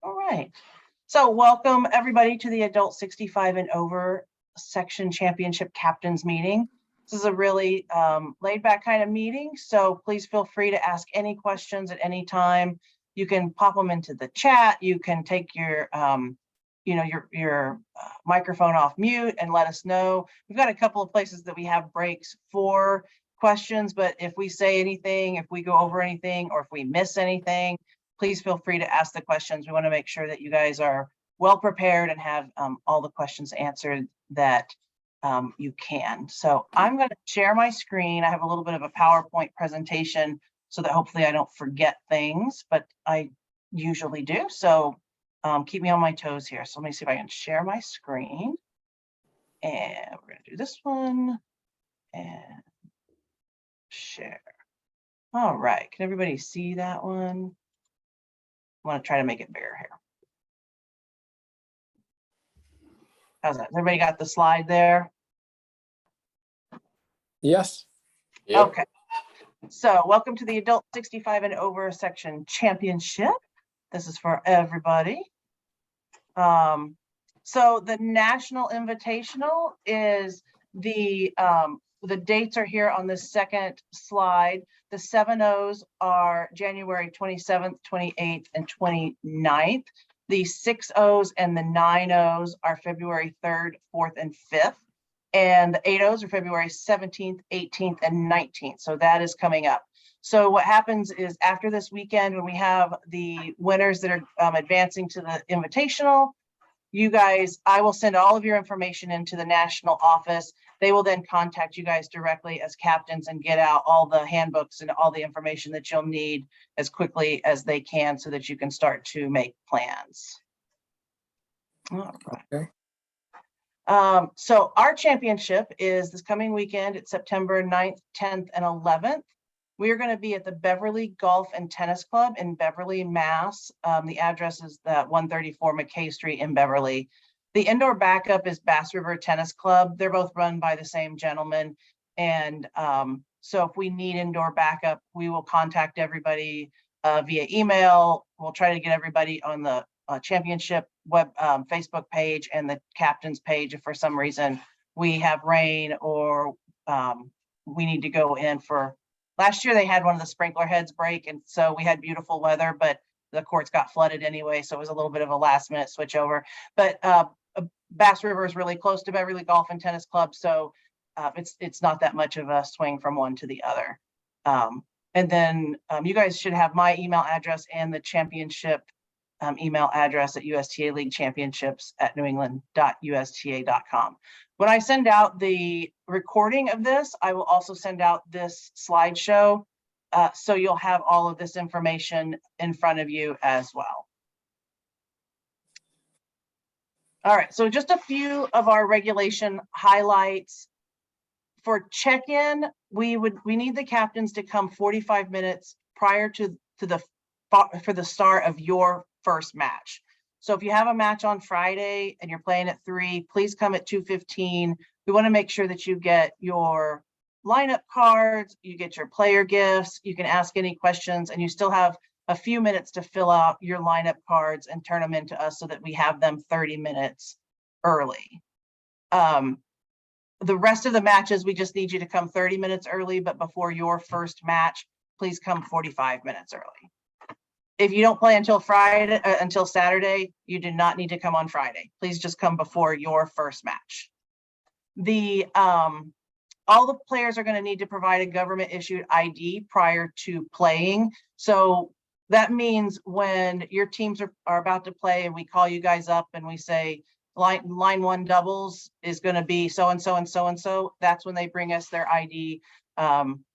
All right. So welcome everybody to the adult 65 and over section championship captains meeting. This is a really laid back kind of meeting. So please feel free to ask any questions at any time. You can pop them into the chat. You can take your microphone off mute and let us know. We've got a couple of places that we have breaks for questions, but if we say anything, if we go over anything, or if we miss anything, please feel free to ask the questions. We want to make sure that you guys are well prepared and have all the questions answered that you can. So I'm going to share my screen. I have a little bit of a PowerPoint presentation so that hopefully I don't forget things, but I usually do. So keep me on my toes here. So let me see if I can share my screen. And we're going to do this one and share. All right. Can everybody see that one? I want to try to make it bigger here. How's that? Everybody got the slide there? Yes. Yep. Okay. So welcome to the adult 65 and over section championship. This is for everybody. So the national invitational is the dates are here on the second slide. The 7-0s are January 27th, 28th, and 29th. The 6-0s and the 9-0s are February 3rd, 4th, and 5th. And the 8-0s are February 17th, 18th, and 19th. So that is coming up. So what happens is after this weekend, when we have the winners that are advancing to the invitational, you guys, I will send all of your information into the national office. They will then contact you guys directly as captains and get out all the handbooks and all the information that you'll need as quickly as they can so that you can start to make plans. All right. Okay. So our championship is this coming weekend. It's September 9th, 10th, and 11th. We are going to be at the Beverly Golf and Tennis Club in Beverly, Mass. The address is that 134 McKay Street in Beverly. The indoor backup is Bass River Tennis Club. They're both run by the same gentleman. And so if we need indoor backup, we will contact everybody via email. We'll try to get everybody on the championship web Facebook page and the captain's page if for some reason we have rain or we need to go in for. Last year they had one of the sprinkler heads break, and so we had beautiful weather, but the courts got flooded anyway, so it was a little bit of a last minute switch over. But Bass River is really close to Beverly Golf and Tennis Club, so it's not that much of a swing from one to the other. And then you guys should have my email address and the championship email address at USTA League Championships at newengland.usta.com. When I send out the recording of this, I will also send out this slideshow. So you'll have all of this information in front of you as well. All right, so just a few of our regulation highlights. For check-in, we need the captains to come 45 minutes prior to the start of your first match. So if you have a match on Friday and you're playing at 3, please come at 2:15. We want to make sure that you get your lineup cards, you get your player gifts, you can ask any questions, and you still have a few minutes to fill out your lineup cards and turn them into us so that we have them 30 minutes early. The rest of the matches, we just need you to come 30 minutes early, but before your first match, please come 45 minutes early. If you don't play until Saturday, you do not need to come on Friday. Please just come before your first match. All the players are going to need to provide a government issued ID prior to playing. So that means when your teams are about to play and we call you guys up and we say line 1 doubles is going to be so-and-so and so-and-so, that's when they bring us their ID,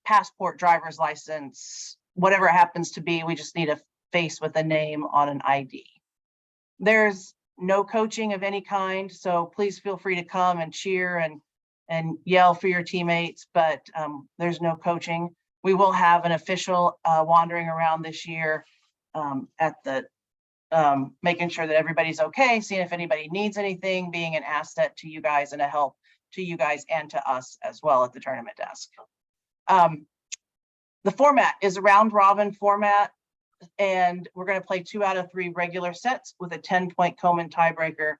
passport, driver's license, whatever it happens to be. We just need a face with a name on an ID. There's no coaching of any kind, so please feel free to come and cheer and yell for your teammates, but there's no coaching. We will have an official wandering around this year at the making sure that everybody's okay, seeing if anybody needs anything, being an asset to you guys and a help to you guys and to us as well at the tournament desk. The format is a round robin format. And we're going to play 2 out of 3 regular sets with a 10-point Komen tiebreaker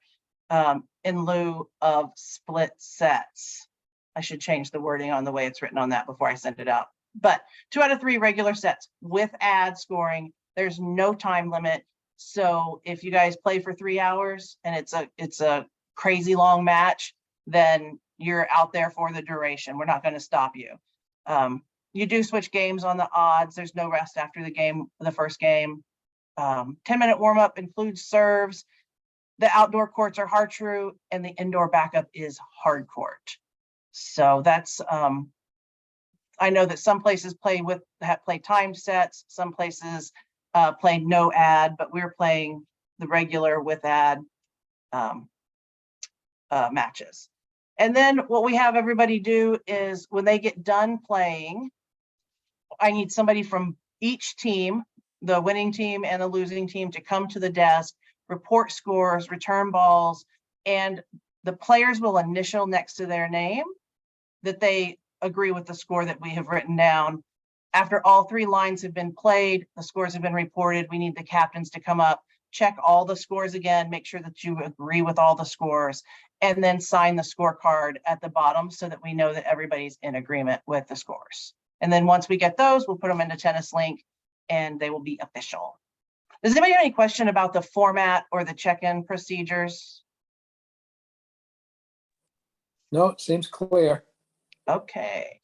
in lieu of split sets. I should change the wording on the way it's written on that before I send it out. But 2 out of 3 regular sets with ad scoring. There's no time limit. So if you guys play for 3 hours and it's a crazy long match, then you're out there for the duration. We're not going to stop you. You do switch games on the odds. There's no rest after the first game. 10-minute warm-up includes serves. The outdoor courts are hard true, and the indoor backup is hard court. So that's I know that some places play timed sets, some places play no ad, but we're playing the regular with ad matches. And then what we have everybody do is when they get done playing, I need somebody from each team, the winning team and the losing team, to come to the desk, report scores, return balls, and the players will initial next to their name that they agree with the score that we have written down. After all 3 lines have been played, the scores have been reported, we need the captains to come up, check all the scores again, make sure that you agree with all the scores, and then sign the scorecard at the bottom so that we know that everybody's in agreement with the scores. And then once we get those, we'll put them into Tennis Link and they will be official. Does anybody have any question about the format or the check-in procedures? No, it seems clear. Okay.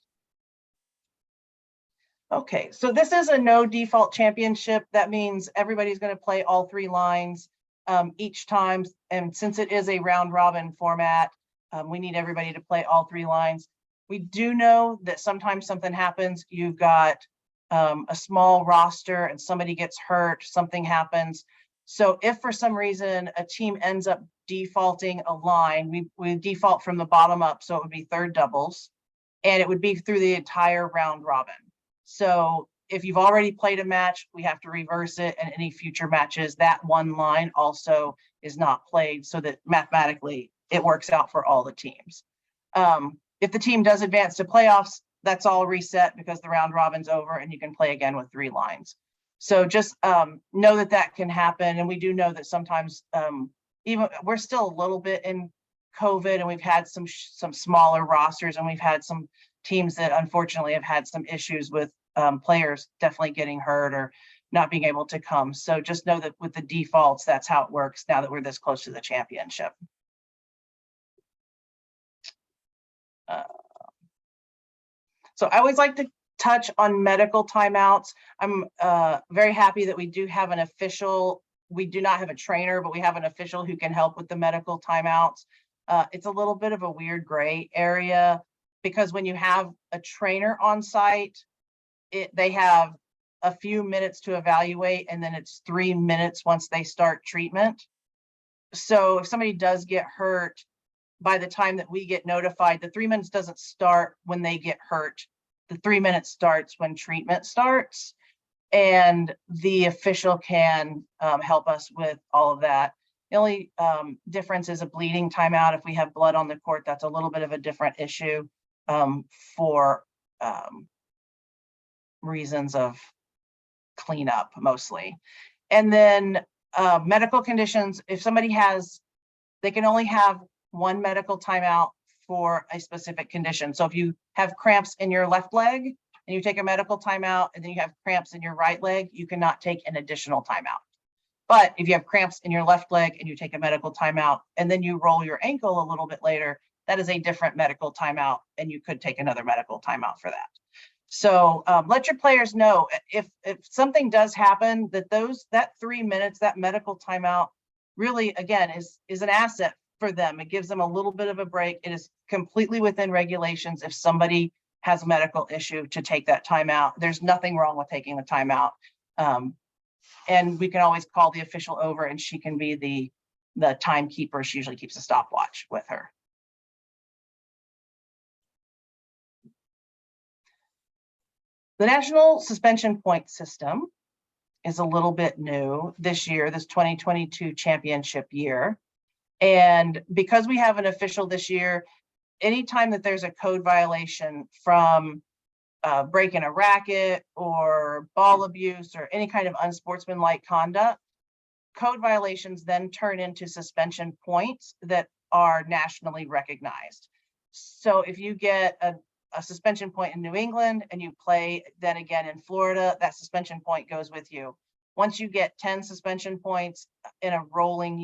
Okay, so this is a no default championship. That means everybody's going to play all 3 lines each time. And since it is a round robin format, we need everybody to play all 3 lines. We do know that sometimes something happens. You've got a small roster and somebody gets hurt, something happens. So if for some reason a team ends up defaulting a line, we default from the bottom up. So it would be third doubles and it would be through the entire round robin. So if you've already played a match, we have to reverse it, and any future matches, that one line also is not played so that mathematically it works out for all the teams. If the team does advance to playoffs, that's all reset because the round robin's over and you can play again with 3 lines. So just know that that can happen. And we do know that sometimes even we're still a little bit in COVID and we've had some smaller rosters and we've had some teams that unfortunately have had some issues with players definitely getting hurt or not being able to come. So just know that with the defaults, that's how it works now that we're this close to the championship. So I always like to touch on medical timeouts. I'm very happy that we do have an official. We do not have a trainer, but we have an official who can help with the medical timeouts. It's a little bit of a weird gray area because when you have a trainer on site, they have a few minutes to evaluate and then it's 3 minutes once they start treatment. So if somebody does get hurt, by the time that we get notified, the 3 minutes doesn't start when they get hurt. The 3 minutes starts when treatment starts, and the official can help us with all of that. The only difference is a bleeding timeout. If we have blood on the court, that's a little bit of a different issue for reasons of cleanup mostly. And then medical conditions, if somebody has, they can only have 1 medical timeout for a specific condition. So if you have cramps in your left leg and you take a medical timeout and then you have cramps in your right leg, you cannot take an additional timeout. But if you have cramps in your left leg and you take a medical timeout and then you roll your ankle a little bit later, that is a different medical timeout and you could take another medical timeout for that. So let your players know if something does happen that 3 minutes, that medical timeout really, again, is an asset for them. It gives them a little bit of a break. It is completely within regulations if somebody has a medical issue to take that timeout. There's nothing wrong with taking the timeout. And we can always call the official over and she can be the timekeeper. She usually keeps a stopwatch with her. The National Suspension Point System is a little bit new this year, this 2022 championship year. And because we have an official this year, anytime that there's a code violation from breaking a racket or ball abuse or any kind of unsportsmanlike conduct, code violations then turn into suspension points that are nationally recognized. So if you get a suspension point in New England and you play then again in Florida, that suspension point goes with you. Once you get 10 suspension points in a rolling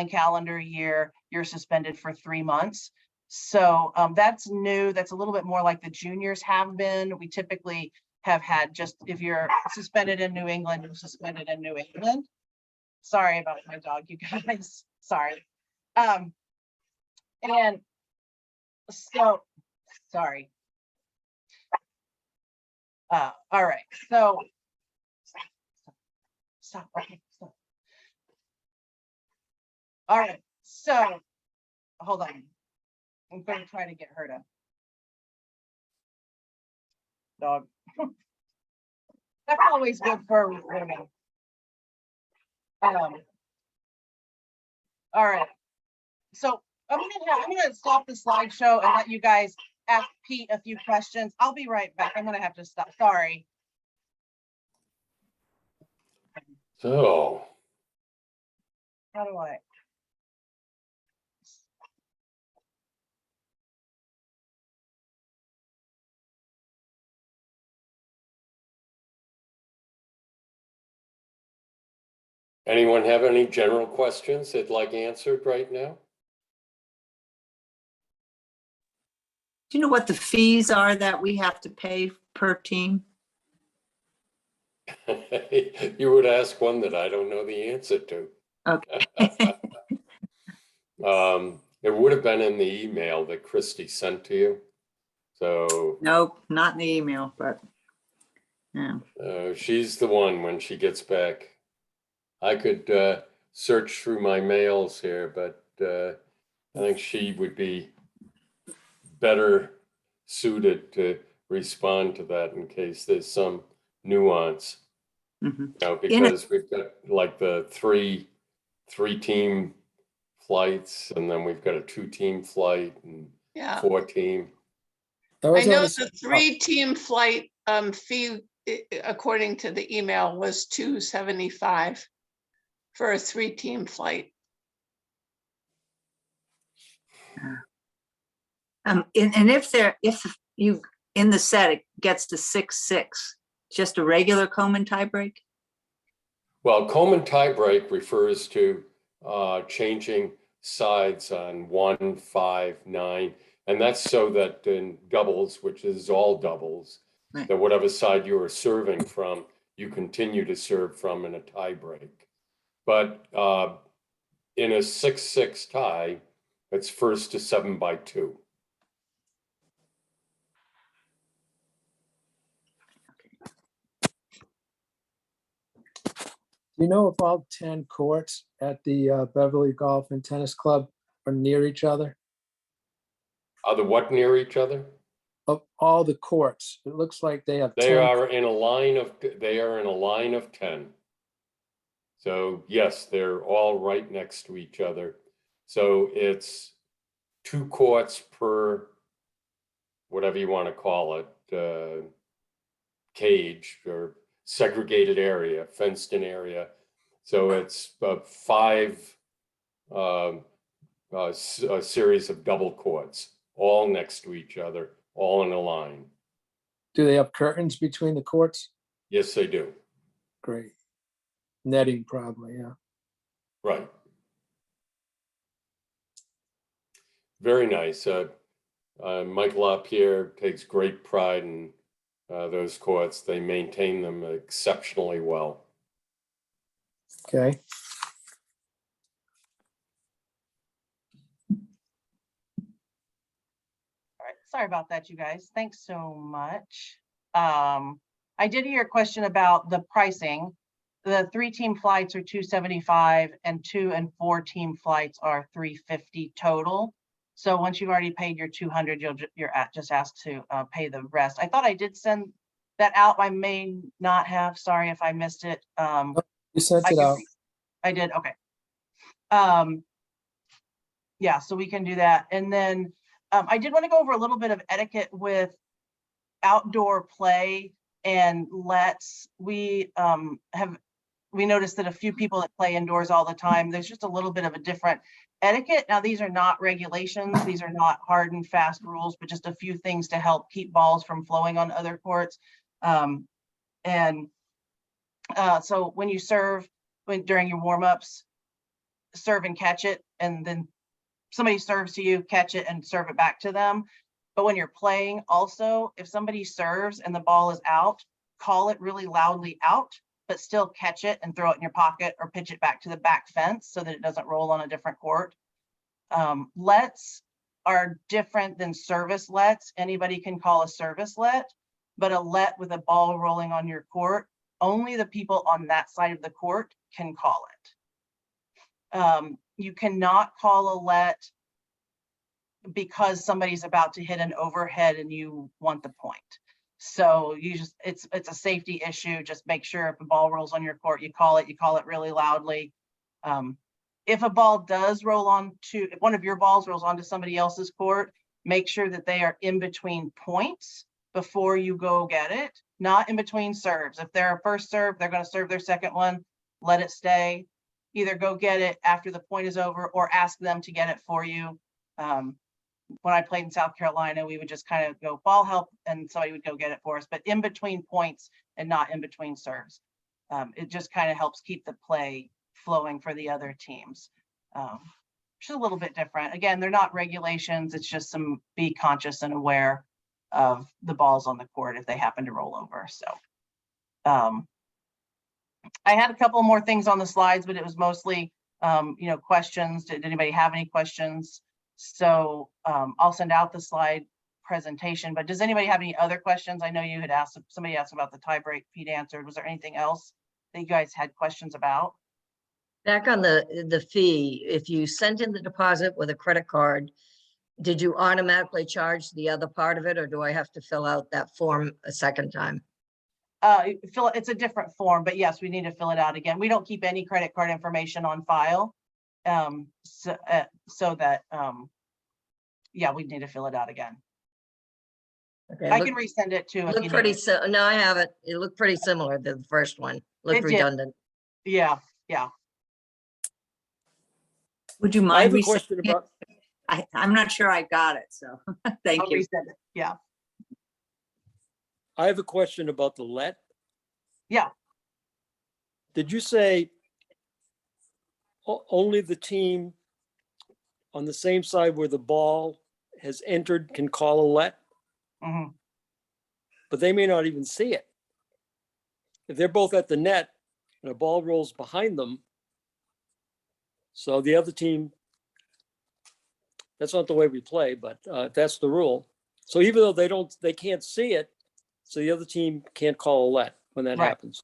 calendar year, you're suspended for 3 months. So that's new. That's a little bit more like the juniors have been. We typically have had just, if you're suspended in New England, you're suspended in New England. Sorry about my dog, you guys. Sorry. And so, sorry. All right. So, stop. Okay, stop. All right. So, hold on. I'm going to try to get her to dog. That's always good for women. All right. So I'm gonna stop the slideshow and let you guys ask Pete a few questions. I'll be right back. I'm gonna have to stop. Sorry. So, How do I? anyone have any general questions they'd like answered right now? Do you know what the fees are that we have to pay per team? You would ask one that I don't know the answer to. Okay. It would have been in the email that Christy sent to you. So Nope, not in the email, but yeah. she's the one when she gets back. I could search through my mails here, but I think she would be better suited to respond to that in case there's some nuance. Mhm. You know, because we've got like the three team flights, and then we've got a 2-team flight and Yeah, 4-team. I Those know are the 3-team flight fee, according to the email, was $275 for a 3-team flight. And if you, in the set, it gets to 6-6, just a regular Coleman tiebreak? Well, Coleman tiebreak refers to changing sides on 1, 5, 9, and that's so that in doubles, which is all doubles, Right. that whatever side you are serving from, you continue to serve from in a tiebreak. But in a 6-6 tie, it's first to 7 by 2. Do you know if all 10 courts at the Beverly Golf and Tennis Club are near each other? Are the what near each other? Of all the courts, it looks like they have 10. They are in a line of 10. So yes, they're all right next to each other. So it's 2 courts per, whatever you want to call it, cage or segregated area, fenced in area. So it's 5 a series of double courts, all next to each other, all in a line. Do they have curtains between the courts? Yes, they do. Great. Netting probably, yeah. Right. Very nice. Mike LaPierre takes great pride in those courts. They maintain them exceptionally well. Okay. All right, sorry about that, you guys. Thanks so much. I did hear a question about the pricing. The 3-team flights are $275 and 2 and 4-team flights are $350 total. So once you've already paid your $200, you're just asked to pay the rest. I thought I did send that out. I may not have. Sorry if I missed it. You sent it out. I did. Okay. Yeah, so we can do that. And then I did want to go over a little bit of etiquette with outdoor play and we noticed that a few people that play indoors all the time, there's just a little bit of a different etiquette. Now, these are not regulations. These are not hard and fast rules, but just a few things to help keep balls from flowing on other courts. So when you serve, during your warm-ups, serve and catch it, and then somebody serves to you, catch it and serve it back to them. But when you're playing also, if somebody serves and the ball is out, call it really loudly out, but still catch it and throw it in your pocket or pitch it back to the back fence so that it doesn't roll on a different court. Lets are different than service lets. Anybody can call a service let, but a let with a ball rolling on your court, only the people on that side of the court can call it. You cannot call a let because somebody's about to hit an overhead and you want the point. So it's a safety issue. Just make sure if the ball rolls on your court, you call it really loudly. If a ball does if one of your balls rolls onto somebody else's court, make sure that they are in between points before you go get it, not in between serves. If they're a first serve, they're going to serve their second one, let it stay. Either go get it after the point is over or ask them to get it for you. When I played in South Carolina, we would just kind of go ball help and somebody would go get it for us, but in between points and not in between serves. It just kind of helps keep the play flowing for the other teams. Which is a little bit different. Again, they're not regulations. It's just be conscious and aware of the balls on the court if they happen to roll over. So I had a couple more things on the slides, but it was mostly questions. Did anybody have any questions? So I'll send out the slide presentation, but does anybody have any other questions? I know you had asked, somebody asked about the tie break. Pete answered. Was there anything else that you guys had questions about? Back on the fee, if you sent in the deposit with a credit card, did you automatically charge the other part of it, or do I have to fill out that form a second time? It's a different form, but yes, we need to fill it out again. We don't keep any credit card information on file. So that, yeah, we need to fill it out again. Okay, I can resend it too. if you look pretty, need it. no, I have it. It looked pretty similar to the first one. Looked It did. redundant. Yeah. Would you I mind have a resending question it? about, I'm not sure I got it, so thank I'll you. resend it. Yeah. I have a question about the let. Yeah. Did you say only the team on the same side where the ball has entered can call a let, Mhm. but they may not even see it? If they're both at the net and a ball rolls behind them, so the other team, that's not the way we play, but that's the rule. So even though they can't see it, so the other team can't call a let when that Right. happens.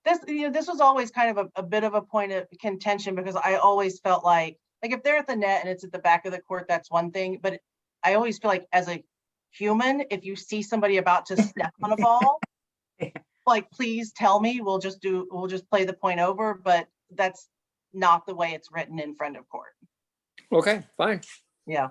This was always kind of a bit of a point of contention because I always felt like if they're at the net and it's at the back of the court, that's one thing. But I always feel like as a human, if you see somebody about to step on a ball, like, please tell me, we'll just play the point over, but that's not the way it's written in friend of court. Okay, fine. Yeah.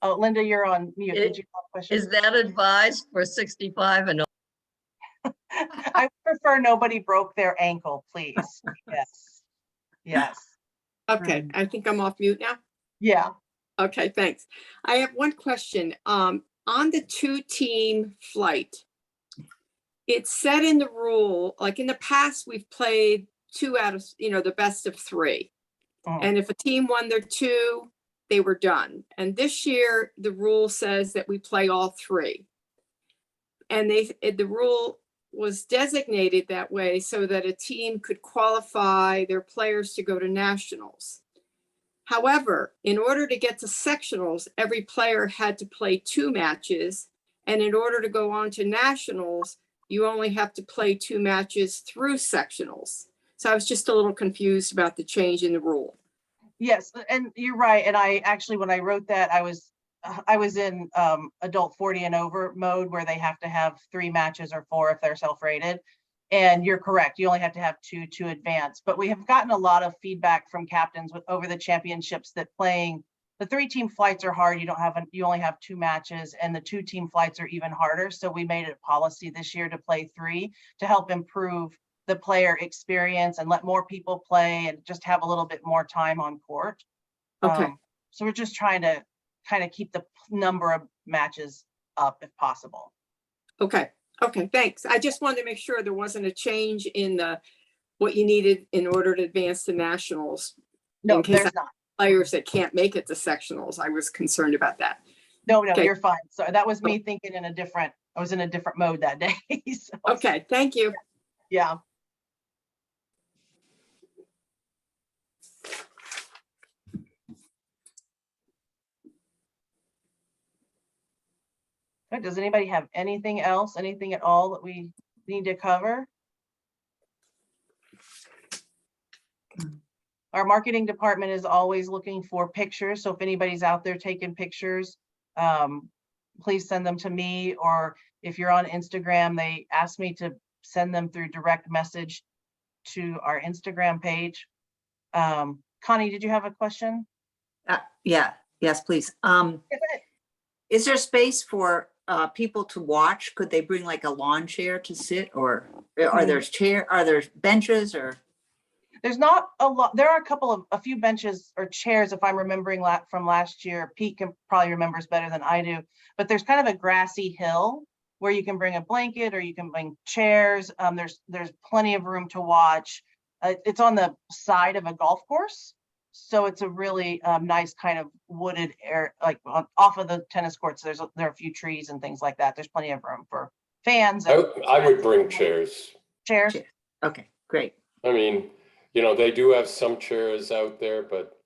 Oh, Linda, you're on mute. Did you have a question? Is that advised for 65 and I prefer nobody broke their ankle, please. Yes. Yes. Okay, I think I'm off mute now. Yeah. Okay, thanks. I have one question. On the 2-team flight, it's said in the rule, like in the past, we've played 2 out of, the best of 3. Mhm. And if a team won their 2, they were done. And this year, the rule says that we play all 3. And the rule was designated that way so that a team could qualify their players to go to nationals. However, in order to get to sectionals, every player had to play 2 matches. And in order to go on to nationals, you only have to play 2 matches through sectionals. So I was just a little confused about the change in the rule. Yes, and you're right. And I actually, when I wrote that, I was in adult 40 and over mode where they have to have 3 matches or 4 if they're self-rated. And you're correct. You only have to have 2 to advance. But we have gotten a lot of feedback from captains over the championships that playing the 3-team flights are hard. You only have 2 matches, and the 2-team flights are even harder. So we made it a policy this year to play 3 to help improve the player experience and let more people play and just have a little bit more time on court. Okay. So we're just trying to kind of keep the number of matches up if possible. Okay, thanks. I just wanted to make sure there wasn't a change in what you needed in order to advance to nationals. No, In case there's not. Players that can't make it to sectionals. I was concerned about that. No, Okay. you're fine. So that was me thinking I was in a different mode that day. So, Okay, thank you. yeah. Okay, does anybody have anything else, anything at all that we need to cover? Our marketing department is always looking for pictures. So if anybody's out there taking pictures, please send them to me, or if you're on Instagram, they asked me to send them through direct message to our Instagram page. Connie, did you have a question? Yeah, yes, please. Is there space for people to watch? Could they bring like a lawn chair to sit, or are there benches or? There's not a lot. There are a few benches or chairs, if I'm remembering from last year. Pete can probably remembers better than I do, but there's kind of a grassy hill where you can bring a blanket or you can bring chairs. There's plenty of room to watch. It's on the side of a golf course. So it's a really nice kind of wooded area, like off of the tennis courts. There are a few trees and things like that. There's plenty of room for fans. I would bring chairs. Chairs. Okay, great. I mean, they do have some chairs out there, but,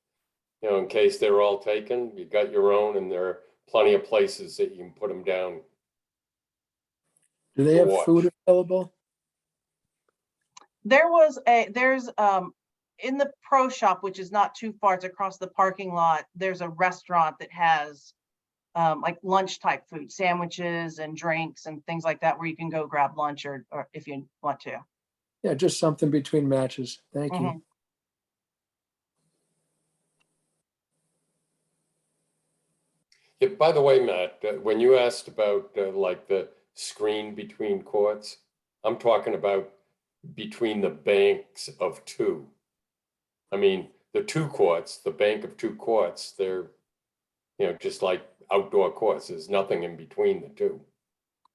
in case they're all taken, you got your own, and there are plenty of places that you can put them down. Do they To have watch. food available? There's in the pro shop, which is not too far, it's across the parking lot. There's a restaurant that has like lunch type food, sandwiches and drinks and things like that, where you can go grab lunch or if you want to. Yeah, just something between matches. Thank you. Mhm. Yeah, by the way, Matt, when you asked about like the screen between courts, I'm talking about between the banks of 2. I mean, the 2 courts, the bank of 2 courts, they're, just like outdoor courts. There's nothing in between the 2.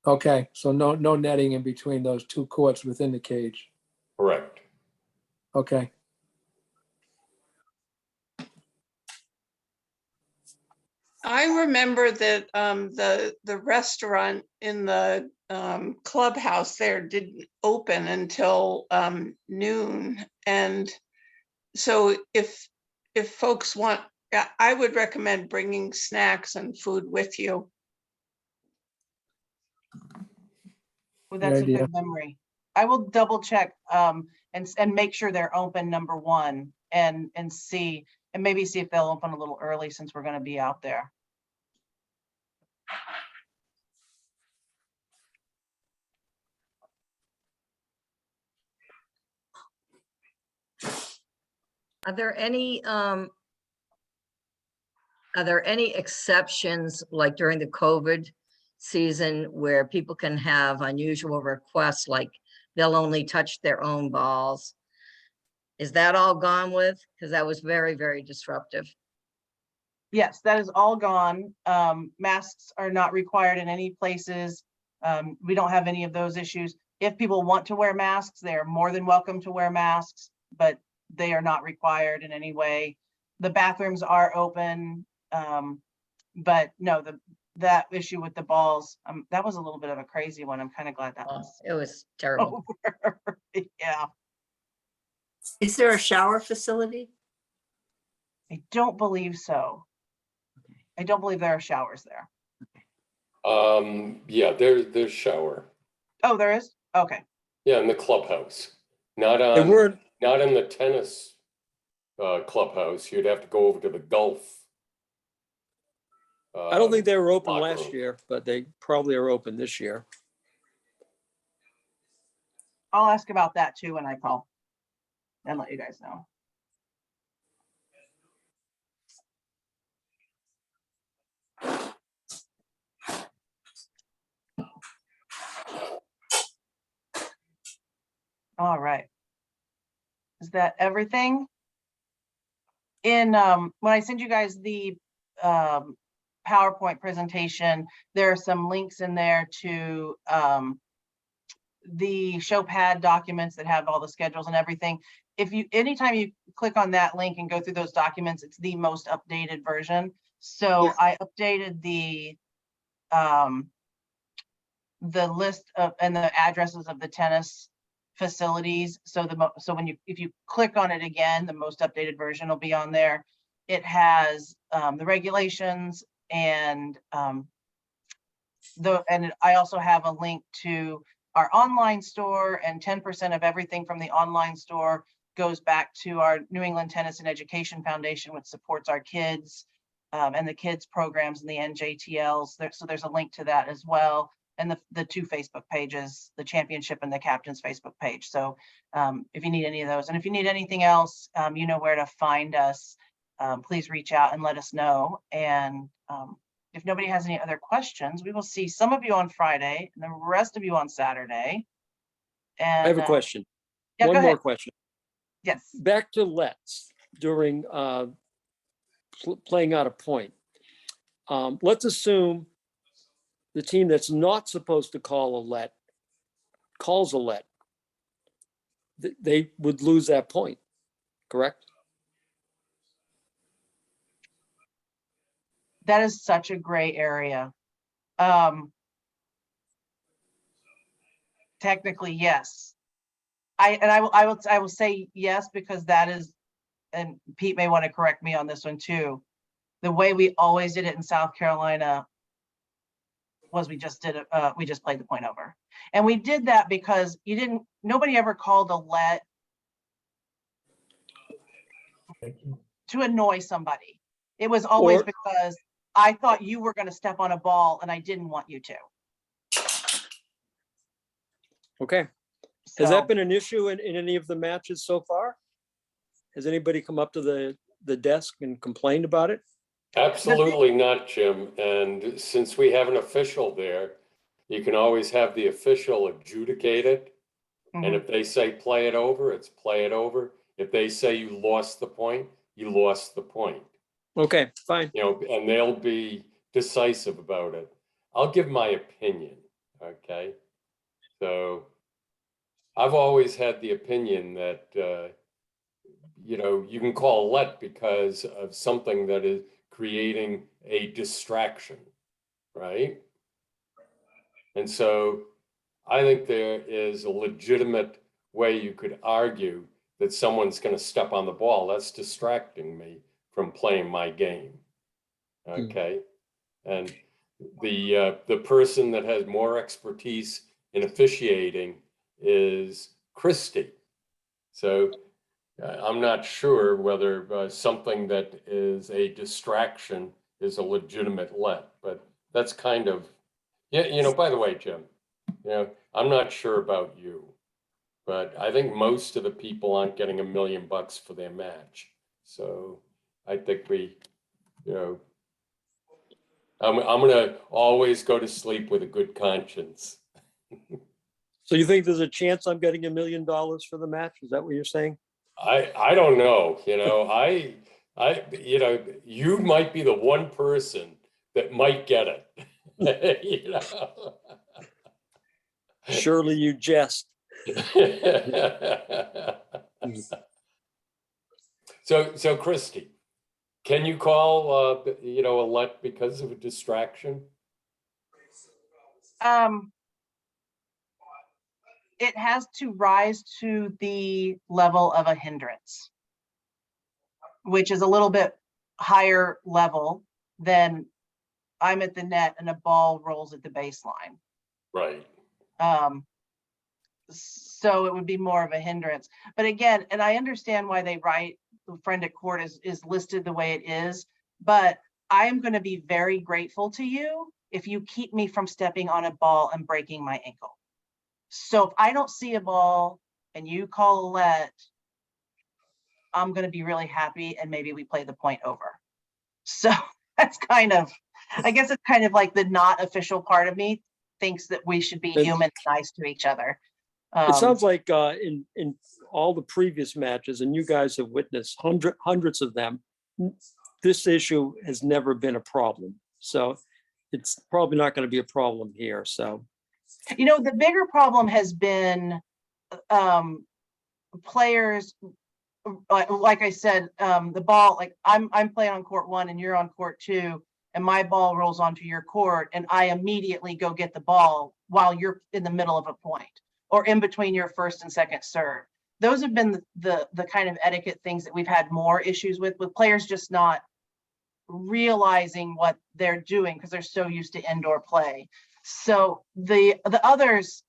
Okay, so no netting in between those 2 courts within the cage. Correct. Okay. I remember that the restaurant in the clubhouse there didn't open until noon. And so if folks want, I would recommend bringing snacks and food with you. Well, that's a idea. good memory. I will double check and make sure they're open, number one, and see, and maybe see if they'll open a little early since we're going to be out there. Are there any exceptions, like during the COVID season, where people can have unusual requests, like they'll only touch their own balls? Is that all gone with? Because that was very, very disruptive. Yes, that is all gone. Masks are not required in any places. We don't have any of those issues. If people want to wear masks, they are more than welcome to wear masks, but they are not required in any way. The bathrooms are open, but no, that issue with the balls, that was a little bit of a crazy one. I'm kind of glad that Oh, was it was terrible. over. Yeah, Is there a shower facility? I don't believe so. I don't believe there are showers there. Yeah, there's shower. Oh, there is? Okay. Yeah, in the clubhouse. They Not weren't, in the tennis clubhouse. You'd have to go over to the golf. I don't think they were open locker last room. year, but they probably are open this year. I'll ask about that too when I call and let you guys know. All right. Is that everything? In, when I send you guys the PowerPoint presentation, there are some links in there to the ShowPad documents that have all the schedules and everything. If you, anytime you click on that link and go through those documents, it's the most updated version. So Yeah. I updated the list of, and the addresses of the tennis facilities. So so when you, if you click on it again, the most updated version will be on there. It has the regulations and and I also have a link to our online store, and 10% of everything from the online store goes back to our New England Tennis and Education Foundation, which supports our kids and the kids programs and the NJTLs. So there's a link to that as well. And the two Facebook pages, the championship and the captain's Facebook page. So if you need any of those, and if you need anything else, you know where to find us. Please reach out and let us know. And if nobody has any other questions, we will see some of you on Friday and the rest of you on Saturday. And I have a question. yeah, go One more ahead. question. Yes. Back to Let's during playing out a point. Let's assume the team that's not supposed to call a let calls a let. They would lose that point, correct? That is such a gray area. Technically, yes. I will say yes, because that is, and Pete may want to correct me on this one too. The way we always did it in South Carolina was we just did it, we just played the point over. And we did that because nobody ever called a let to annoy somebody. It was always Or- because I thought you were going to step on a ball and I didn't want you to. Okay. Has So, that been an issue in any of the matches so far? Has anybody come up to the desk and complained about it? Absolutely not, Jim. And since we have an official there, you can always have the official adjudicate it. And mhm. if they say play it over, it's play it over. If they say you lost the point, you lost the point. Okay, fine. You know, and they'll be decisive about it. I'll give my opinion, okay? So I've always had the opinion that, you know, you can call a let because of something that is creating a distraction, right? And so I think there is a legitimate way you could argue that someone's going to step on the ball. That's distracting me from playing my game. Okay. And the person that has more expertise in officiating is Christie. So I'm not sure whether something that is a distraction is a legitimate let, but that's kind of, yeah, you know, by the way, Jim, you know, I'm not sure about you, but I think most of the people aren't getting $1 million for their match. So I think we, you know, I'm gonna always go to sleep with a good conscience. So you think there's a chance I'm getting $1 million for the match? Is that what you're saying? I don't know, you know, you know, you might be the one person that might get it. You know. Surely you jest. So Christie, can you call you know, a let because of a distraction? It has to rise to the level of a hindrance, which is a little bit higher level than I'm at the net and a ball rolls at the baseline. Right. So it would be more of a hindrance. But again, and I understand why they write the friend at court is listed the way it is, but I am going to be very grateful to you if you keep me from stepping on a ball and breaking my ankle. So if I don't see a ball and you call a let, I'm going to be really happy and maybe we play the point over. So that's kind of, I guess it's kind of like the not official part of me thinks that we should be And- human, nice to each other. It sounds like in all the previous matches, and you guys have witnessed hundreds of them, this issue has never been a problem. So it's probably not going to be a problem here. So You know, the bigger problem has been players, like I said, the ball, like I'm playing on court 1 and you're on court 2, and my ball rolls onto your court and I immediately go get the ball while you're in the middle of a point or in between your first and second serve. Those have been the kind of etiquette things that we've had more issues with players just not realizing what they're doing because they're so used to indoor play. So the others,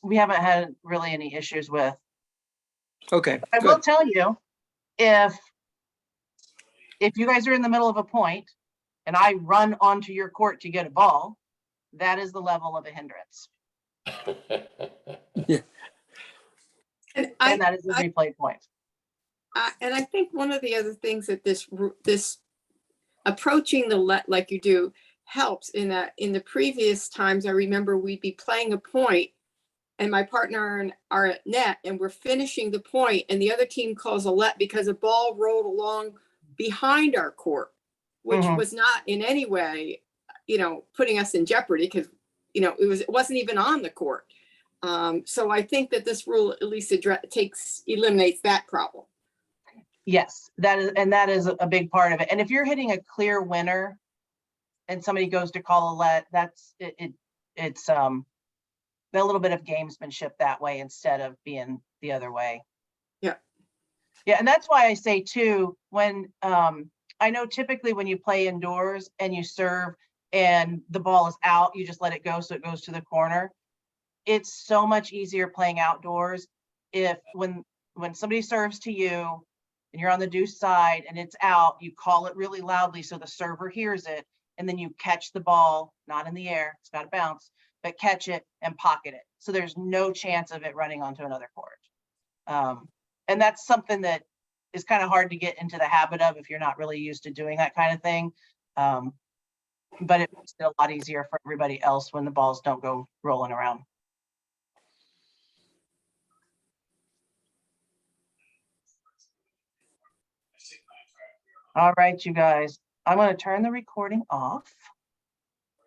we haven't had really any issues with. okay, I will good. tell you, if you guys are in the middle of a point and I run onto your court to get a ball, that is the level of a hindrance. And And that is a replay point. and I think one of the other things that this approaching the like you do helps in that in the previous times, I remember we'd be playing a point and my partner are at net and we're finishing the point and the other team calls a let because a ball rolled along behind our court, which Mhm. was not in any way, putting us in jeopardy because, it wasn't even on the court. So I think that this rule at least eliminates that problem. Yes, that is a big part of it. And if you're hitting a clear winner and somebody goes to call a let, it's a little bit of gamesmanship that way instead of being the other way. Yeah. Yeah, and that's why I say too, when I know typically when you play indoors and you serve and the ball is out, you just let it go so it goes to the corner. It's so much easier playing outdoors if when somebody serves to you and you're on the deuce side and it's out, you call it really loudly so the server hears it, and then you catch the ball, not in the air, it's got to bounce, but catch it and pocket it. So there's no chance of it running onto another court. And that's something that is kind of hard to get into the habit of if you're not really used to doing that kind of thing. But it makes it a lot easier for everybody else when the balls don't go rolling around. All right, you guys, I'm going to turn the recording off.